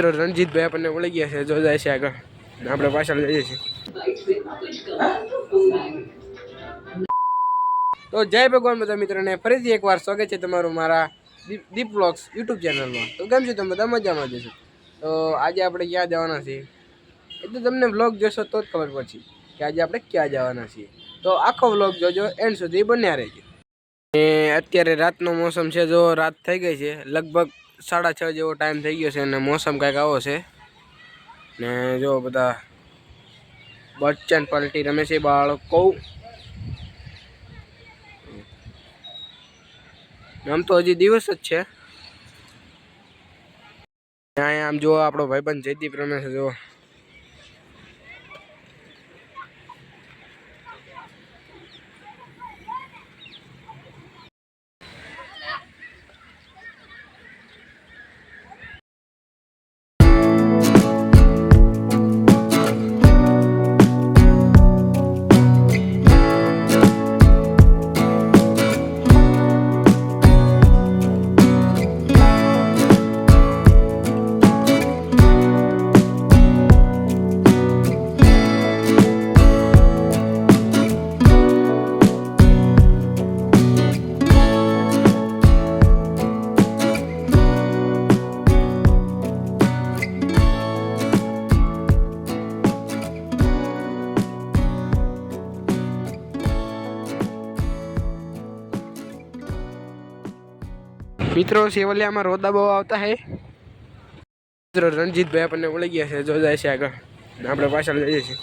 રણજીતભાઈ આપણને ઓળી ગયા છે, જો જાય છે આગળ, આપણે પાછળ જઈએ છીએ. તો જય ભગવાન બધા મિત્રોને ફરીથી એકવાર સ્વાગત છે તમારું મારા દીપ વ્લોગ્સ યુટ્યુબ ચેનલમાં. તો કેમ છો તમે બધા? મજામાં જશો. તો આજે આપણે ક્યાં જવાના છીએ એ તો તમને વ્લોગ જોશો તો જ ખબર પડશે કે આજે આપણે ક્યાં જવાના છીએ. તો આખો વ્લોગ જોજો, એન્ડ સુધી બન્યા રહેજો. અત્યારે રાતનો મોસમ છે, જો રાત થઈ ગઈ છે, લગભગ 6:30 જેવો ટાઈમ થઈ ગયો છે અને મોસમ કાંઈક આવો છે ને જો બધા બચ્ચન પલટી રમે છે બાળકો. આમ તો હજી દિવસ જ છે. અહીંયા આમ જો આપણો ભાઈબંધ જયદીપ રમે છે જો. મિત્રો સેવલિયામાં રોદા બહુ આવતા હે. મિત્રો રણજીતભાઈ આપણને ઓળી ગયા છે, જો જાય છે આગળ, આપણે પાછળ જઈએ છીએ.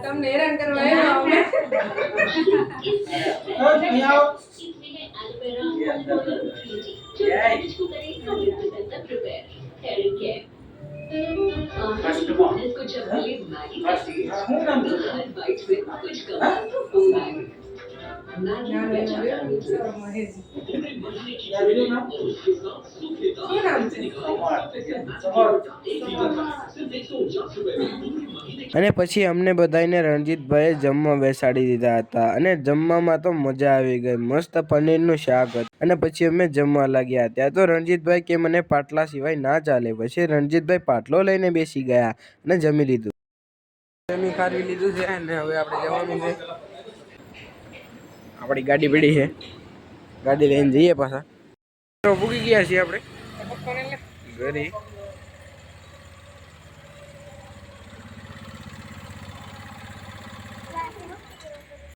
તમને હેરાન કરવા અને પછી અમને બધાને રણજીતભાઈએ જમવા બેસાડી દીધા હતા અને જમવામાં તો મજા આવી ગઈ. મસ્ત પનીરનું શાક હતું અને પછી અમે જમવા લાગ્યા. ત્યાં તો રણજીતભાઈ કે મને પાટલા સિવાય ના ચાલે. પછી રણજીતભાઈ પાટલો લઈને બેસી ગયા અને જમી લીધું. જમી ખાવી લીધું છે અને હવે આપણે જવાનું છે. આપણી ગાડી પડી છે, ગાડી લઈને જઈએ પાછા. ભૂગી ગયા છીએ આપણે ઘરે.